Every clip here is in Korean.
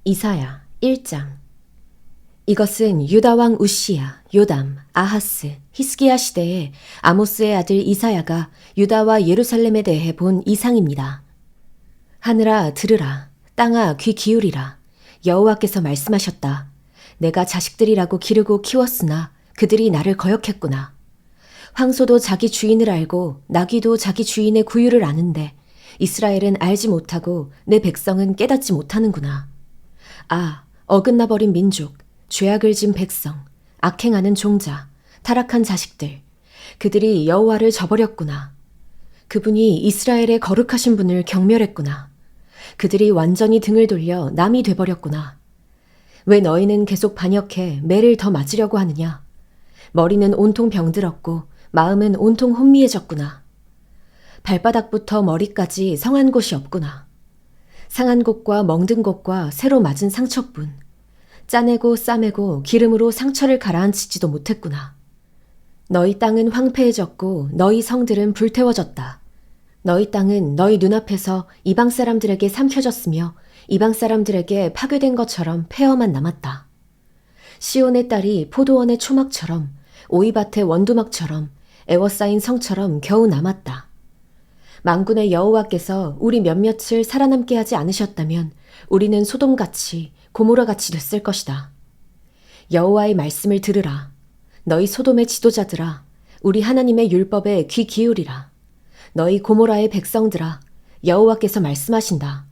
이사야 1장. 이것은 유다 왕 우시야, 요담, 아하스, 히스기야 시대에 아모스의 아들 이사야가 유다와 예루살렘에 대해 본 이상입니다. 하늘아 들으라, 땅아 귀 기울이라. 여호와께서 말씀하셨다. 내가 자식들이라고 기르고 키웠으나 그들이 나를 거역했구나. 황소도 자기 주인을 알고 나귀도 자기 주인의 구유를 아는데 이스라엘은 알지 못하고 내 백성은 깨닫지 못하는구나. 아, 어긋나 버린 민족, 죄악을 진 백성, 악행하는 종자, 타락한 자식들, 그들이 여호와를 저버렸구나. 그분이 이스라엘의 거룩하신 분을 경멸했구나. 그들이 완전히 등을 돌려 남이 돼버렸구나. 왜 너희는 계속 반역해 매를 더 맞으려고 하느냐? 머리는 온통 병들었고 마음은 온통 혼미해졌구나. 발바닥부터 머리까지 성한 곳이 없구나. 상한 곳과 멍든 곳과 새로 맞은 상처뿐. 짜내고 싸매고 기름으로 상처를 가라앉히지도 못했구나. 너희 땅은 황폐해졌고 너희 성들은 불태워졌다. 너희 땅은 너희 눈앞에서 이방 사람들에게 삼켜졌으며 이방 사람들에게 파괴된 것처럼 폐허만 남았다. 시온의 딸이 포도원의 초막처럼 오이밭의 원두막처럼 애워싸인 성처럼 겨우 남았다. 만군의 여호와께서 우리 몇몇을 살아남게 하지 않으셨다면 우리는 소돔같이 고모라같이 됐을 것이다. 여호와의 말씀을 들으라. 너희 소돔의 지도자들아, 우리 하나님의 율법에 귀 기울이라. 너희 고모라의 백성들아, 여호와께서 말씀하신다.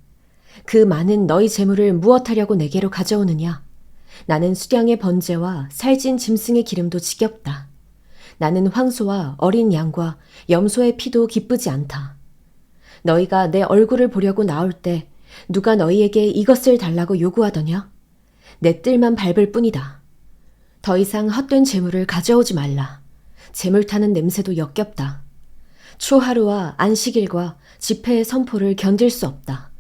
그 많은 너희 재물을 무엇하려고 내게로 가져오느냐? 나는 수량의 번제와 살찐 짐승의 기름도 지겹다. 나는 황소와 어린 양과 염소의 피도 기쁘지 않다. 너희가 내 얼굴을 보려고 나올 때 누가 너희에게 이것을 달라고 요구하더냐? 내 뜰만 밟을 뿐이다. 더 이상 헛된 재물을 가져오지 말라. 재물 타는 냄새도 역겹다. 초하루와 안식일과 집회의 선포를 견딜 수 없다.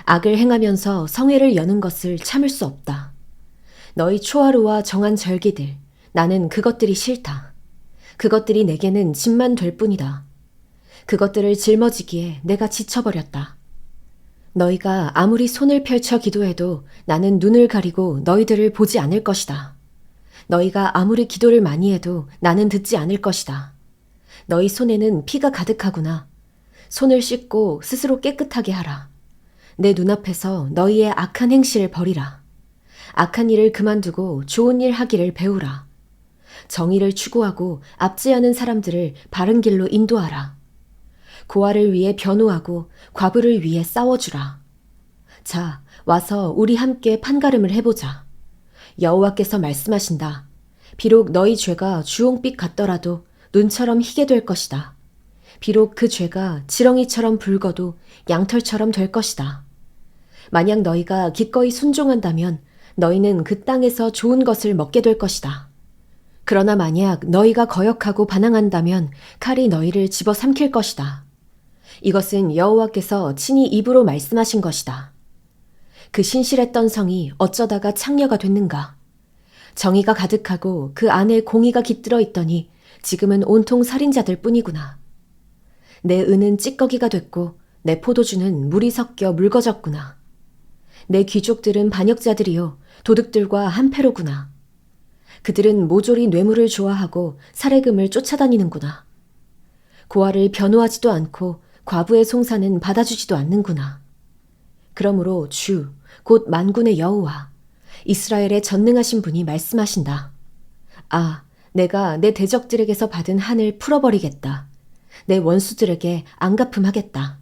악을 행하면서 성회를 여는 것을 참을 수 없다. 너희 초하루와 정한 절기들, 나는 그것들이 싫다. 그것들이 내게는 짐만 될 뿐이다. 그것들을 짊어지기에 내가 지쳐버렸다. 너희가 아무리 손을 펼쳐 기도해도 나는 눈을 가리고 너희들을 보지 않을 것이다. 너희가 아무리 기도를 많이 해도 나는 듣지 않을 것이다. 너희 손에는 피가 가득하구나. 손을 씻고 스스로 깨끗하게 하라. 내 눈앞에서 너희의 악한 행실을 버리라. 악한 일을 그만두고 좋은 일 하기를 배우라. 정의를 추구하고 압제하는 사람들을 바른 길로 인도하라. 고아를 위해 변호하고 과부를 위해 싸워주라. 자, 와서 우리 함께 판가름을 해보자. 여호와께서 말씀하신다. 비록 너희 죄가 주홍빛 같더라도 눈처럼 희게 될 것이다. 비록 그 죄가 지렁이처럼 붉어도 양털처럼 될 것이다. 만약 너희가 기꺼이 순종한다면 너희는 그 땅에서 좋은 것을 먹게 될 것이다. 그러나 만약 너희가 거역하고 반항한다면 칼이 너희를 집어삼킬 것이다. 이것은 여호와께서 친히 입으로 말씀하신 것이다. 그 신실했던 성이 어쩌다가 창녀가 됐는가? 정의가 가득하고 그 안에 공의가 깃들어 있더니 지금은 온통 살인자들 뿐이구나. 내 은은 찌꺼기가 됐고 내 포도주는 물이 섞여 묽어졌구나. 내 귀족들은 반역자들이요 도둑들과 한패로구나. 그들은 모조리 뇌물을 좋아하고 사례금을 쫓아다니는구나. 고아를 변호하지도 않고 과부의 송사는 받아주지도 않는구나. 그러므로 주, 곧 만군의 여호와, 이스라엘의 전능하신 분이 말씀하신다. 아, 내가 내 대적들에게서 받은 한을 풀어버리겠다. 내 원수들에게 안갚음하겠다.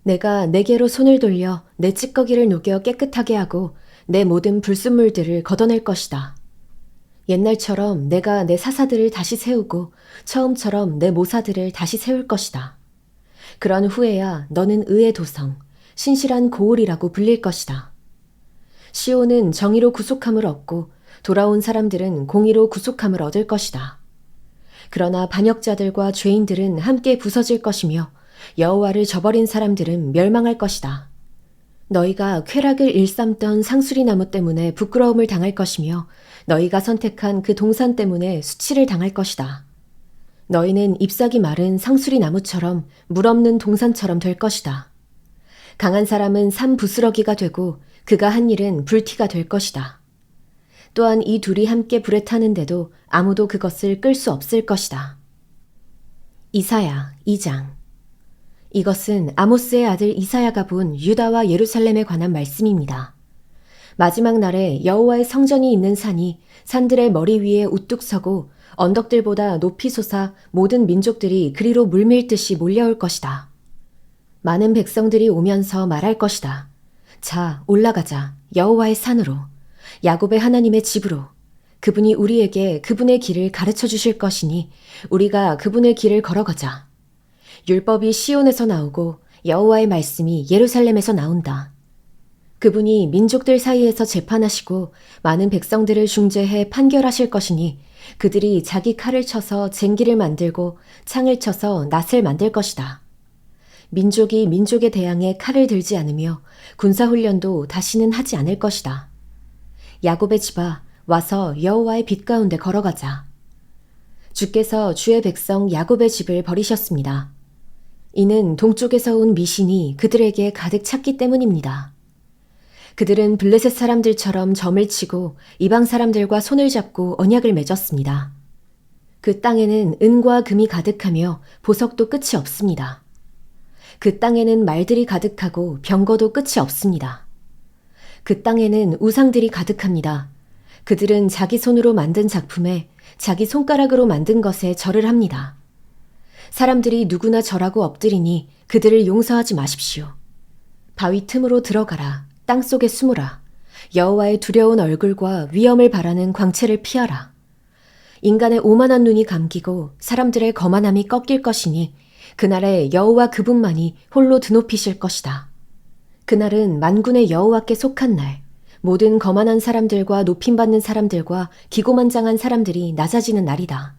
내가 내게로 손을 돌려 내 찌꺼기를 녹여 깨끗하게 하고 내 모든 불순물들을 걷어낼 것이다. 옛날처럼 내가 내 사사들을 다시 세우고 처음처럼 내 모사들을 다시 세울 것이다. 그런 후에야 너는 의의 도성, 신실한 고을이라고 불릴 것이다. 시온은 정의로 구속함을 얻고 돌아온 사람들은 공의로 구속함을 얻을 것이다. 그러나 반역자들과 죄인들은 함께 부서질 것이며 여호와를 저버린 사람들은 멸망할 것이다. 너희가 쾌락을 일삼던 상수리 나무 때문에 부끄러움을 당할 것이며 너희가 선택한 그 동산 때문에 수치를 당할 것이다. 너희는 잎사귀 마른 상수리 나무처럼 물 없는 동산처럼 될 것이다. 강한 사람은 산 부스러기가 되고 그가 한 일은 불티가 될 것이다. 또한 이 둘이 함께 불에 타는데도 아무도 그것을 끌 수 없을 것이다. 이사야 2장. 이것은 아모스의 아들 이사야가 본 유다와 예루살렘에 관한 말씀입니다. 마지막 날에 여호와의 성전이 있는 산이 산들의 머리 위에 우뚝 서고 언덕들보다 높이 솟아 모든 민족들이 그리로 물밀듯이 몰려올 것이다. 많은 백성들이 오면서 말할 것이다. 자, 올라가자. 여호와의 산으로. 야곱의 하나님의 집으로. 그분이 우리에게 그분의 길을 가르쳐 주실 것이니 우리가 그분의 길을 걸어가자. 율법이 시온에서 나오고 여호와의 말씀이 예루살렘에서 나온다. 그분이 민족들 사이에서 재판하시고 많은 백성들을 중재해 판결하실 것이니 그들이 자기 칼을 쳐서 쟁기를 만들고 창을 쳐서 낫을 만들 것이다. 민족이 민족에 대항해 칼을 들지 않으며 군사훈련도 다시는 하지 않을 것이다. 야곱의 집아, 와서 여호와의 빛 가운데 걸어가자. 주께서 주의 백성 야곱의 집을 버리셨습니다. 이는 동쪽에서 온 미신이 그들에게 가득 찼기 때문입니다. 그들은 블레셋 사람들처럼 점을 치고 이방 사람들과 손을 잡고 언약을 맺었습니다. 그 땅에는 은과 금이 가득하며 보석도 끝이 없습니다. 그 땅에는 말들이 가득하고 병거도 끝이 없습니다. 그 땅에는 우상들이 가득합니다. 그들은 자기 손으로 만든 작품에 자기 손가락으로 만든 것에 절을 합니다. 사람들이 누구나 절하고 엎드리니 그들을 용서하지 마십시오. 바위 틈으로 들어가라. 땅속에 숨으라. 여호와의 두려운 얼굴과 위엄을 바라는 광채를 피하라. 인간의 오만한 눈이 감기고 사람들의 거만함이 꺾일 것이니 그날에 여호와 그분만이 홀로 드높이실 것이다. 그날은 만군의 여호와께 속한 날, 모든 거만한 사람들과 높임받는 사람들과 기고만장한 사람들이 낮아지는 날이다.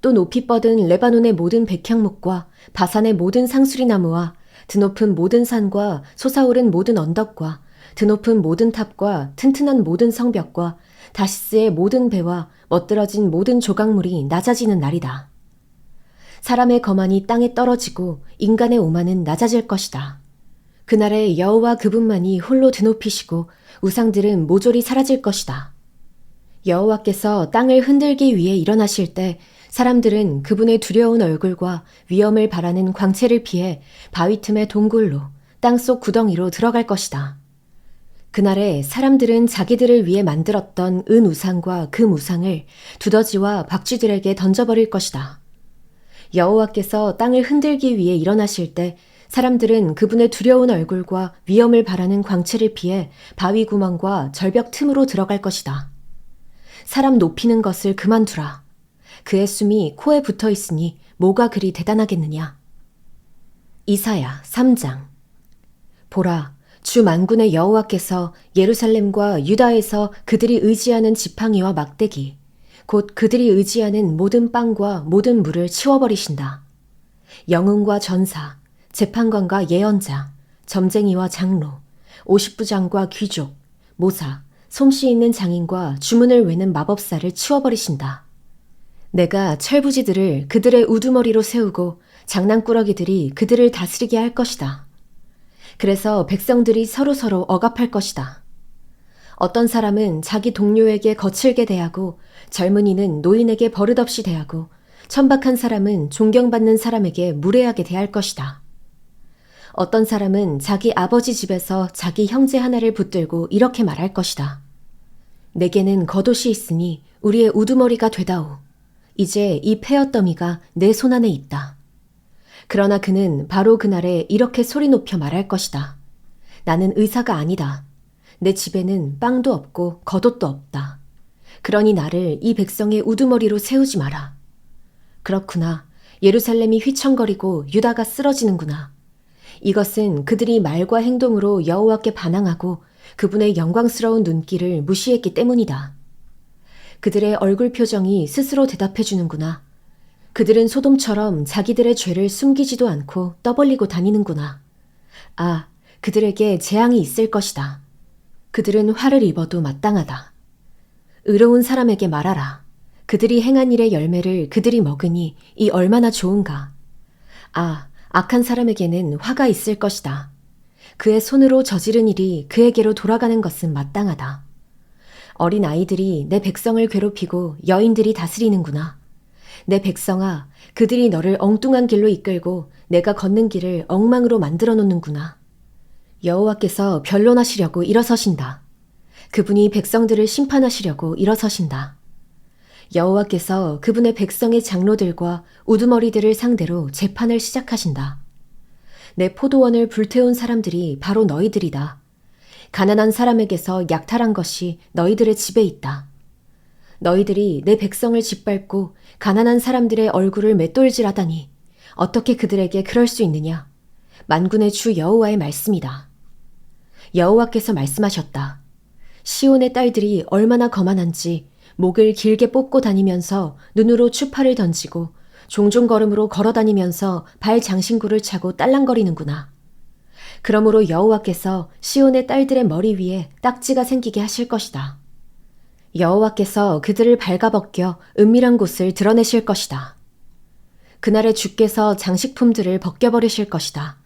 또 높이 뻗은 레바논의 모든 백향목과 바산의 모든 상수리나무와 드높은 모든 산과 솟아오른 모든 언덕과 드높은 모든 탑과 튼튼한 모든 성벽과 다시스의 모든 배와 멋들어진 모든 조각물이 낮아지는 날이다. 사람의 거만이 땅에 떨어지고 인간의 오만은 낮아질 것이다. 그날에 여호와 그분만이 홀로 드높이시고 우상들은 모조리 사라질 것이다. 여호와께서 땅을 흔들기 위해 일어나실 때 사람들은 그분의 두려운 얼굴과 위엄을 바라는 광채를 피해 바위 틈의 동굴로 땅속 구덩이로 들어갈 것이다. 그날에 사람들은 자기들을 위해 만들었던 은 우상과 금 우상을 두더지와 박쥐들에게 던져버릴 것이다. 여호와께서 땅을 흔들기 위해 일어나실 때 사람들은 그분의 두려운 얼굴과 위엄을 바라는 광채를 피해 바위 구멍과 절벽 틈으로 들어갈 것이다. 사람 높이는 것을 그만두라. 그의 숨이 코에 붙어 있으니 뭐가 그리 대단하겠느냐. 이사야 3장. 보라, 주 만군의 여호와께서 예루살렘과 유다에서 그들이 의지하는 지팡이와 막대기, 곧 그들이 의지하는 모든 빵과 모든 물을 치워버리신다. 영웅과 전사, 재판관과 예언자, 점쟁이와 장로, 50부장과 귀족, 모사, 솜씨 있는 장인과 주문을 외는 마법사를 치워버리신다. 내가 철부지들을 그들의 우두머리로 세우고 장난꾸러기들이 그들을 다스리게 할 것이다. 그래서 백성들이 서로서로 억압할 것이다. 어떤 사람은 자기 동료에게 거칠게 대하고 젊은이는 노인에게 버릇없이 대하고 천박한 사람은 존경받는 사람에게 무례하게 대할 것이다. 어떤 사람은 자기 아버지 집에서 자기 형제 하나를 붙들고 이렇게 말할 것이다. 내게는 겉옷이 있으니 우리의 우두머리가 되다오. 이제 이 폐허더미가 내 손안에 있다. 그러나 그는 바로 그날에 이렇게 소리 높여 말할 것이다. 나는 의사가 아니다. 내 집에는 빵도 없고 겉옷도 없다. 그러니 나를 이 백성의 우두머리로 세우지 마라. 그렇구나. 예루살렘이 휘청거리고 유다가 쓰러지는구나. 이것은 그들이 말과 행동으로 여호와께 반항하고 그분의 영광스러운 눈길을 무시했기 때문이다. 그들의 얼굴 표정이 스스로 대답해 주는구나. 그들은 소돔처럼 자기들의 죄를 숨기지도 않고 떠벌리고 다니는구나. 아, 그들에게 재앙이 있을 것이다. 그들은 화를 입어도 마땅하다. 의로운 사람에게 말하라. 그들이 행한 일의 열매를 그들이 먹으니 이 얼마나 좋은가. 아, 악한 사람에게는 화가 있을 것이다. 그의 손으로 저지른 일이 그에게로 돌아가는 것은 마땅하다. 어린 아이들이 내 백성을 괴롭히고 여인들이 다스리는구나. 내 백성아, 그들이 너를 엉뚱한 길로 이끌고 내가 걷는 길을 엉망으로 만들어 놓는구나. 여호와께서 변론하시려고 일어서신다. 그분이 백성들을 심판하시려고 일어서신다. 여호와께서 그분의 백성의 장로들과 우두머리들을 상대로 재판을 시작하신다. 내 포도원을 불태운 사람들이 바로 너희들이다. 가난한 사람에게서 약탈한 것이 너희들의 집에 있다. 너희들이 내 백성을 짓밟고 가난한 사람들의 얼굴을 맷돌질하다니 어떻게 그들에게 그럴 수 있느냐? 만군의 주 여호와의 말씀이다. 여호와께서 말씀하셨다. 시온의 딸들이 얼마나 거만한지 목을 길게 뽑고 다니면서 눈으로 추파를 던지고 종종 걸음으로 걸어다니면서 발 장신구를 차고 딸랑거리는구나. 그러므로 여호와께서 시온의 딸들의 머리 위에 딱지가 생기게 하실 것이다. 여호와께서 그들을 발가벗겨 은밀한 곳을 드러내실 것이다. 그날에 주께서 장식품들을 벗겨버리실 것이다.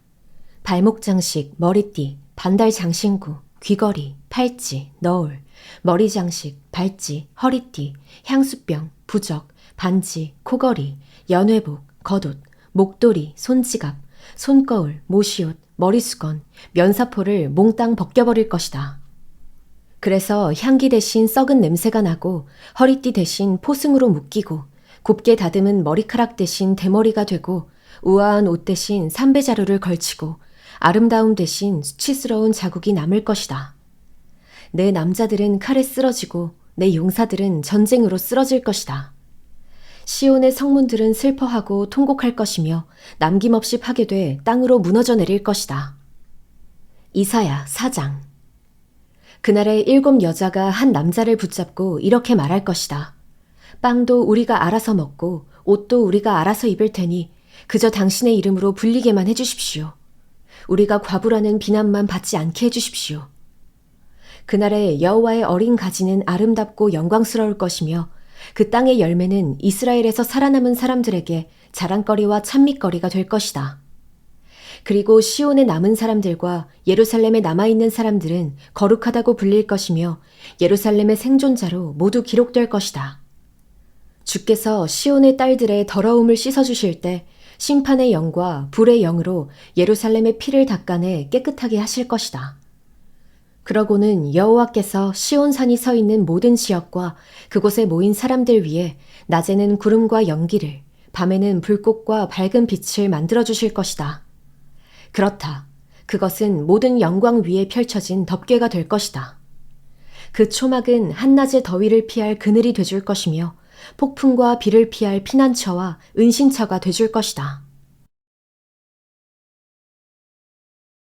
발목 장식, 머리띠, 반달 장신구, 귀걸이, 팔찌, 너울, 머리 장식, 발찌, 허리띠, 향수병, 부적, 반지, 코걸이, 연회복, 겉옷, 목도리, 손지갑, 손거울, 모시옷, 머리수건, 면사포를 몽땅 벗겨버릴 것이다. 그래서 향기 대신 썩은 냄새가 나고 허리띠 대신 포승으로 묶이고 곱게 다듬은 머리카락 대신 대머리가 되고 우아한 옷 대신 삼배자루를 걸치고 아름다움 대신 수치스러운 자국이 남을 것이다. 내 남자들은 칼에 쓰러지고 내 용사들은 전쟁으로 쓰러질 것이다. 시온의 성문들은 슬퍼하고 통곡할 것이며 남김없이 파괴돼 땅으로 무너져 내릴 것이다. 이사야 4장. 그날에 7 여자가 한 남자를 붙잡고 이렇게 말할 것이다. 빵도 우리가 알아서 먹고 옷도 우리가 알아서 입을 테니 그저 당신의 이름으로 불리게만 해주십시오. 우리가 과부라는 비난만 받지 않게 해주십시오. 그날에 여호와의 어린 가지는 아름답고 영광스러울 것이며 그 땅의 열매는 이스라엘에서 살아남은 사람들에게 자랑거리와 찬미거리가 될 것이다. 그리고 시온에 남은 사람들과 예루살렘에 남아있는 사람들은 거룩하다고 불릴 것이며 예루살렘의 생존자로 모두 기록될 것이다. 주께서 시온의 딸들의 더러움을 씻어주실 때 심판의 영과 불의 영으로 예루살렘의 피를 닦아내 깨끗하게 하실 것이다. 그러고는 여호와께서 시온산이 서 있는 모든 지역과 그곳에 모인 사람들 위에 낮에는 구름과 연기를, 밤에는 불꽃과 밝은 빛을 만들어주실 것이다. 그렇다. 그것은 모든 영광 위에 펼쳐진 덮개가 될 것이다. 그 초막은 한낮의 더위를 피할 그늘이 되줄 것이며 폭풍과 비를 피할 피난처와 은신처가 되줄 것이다.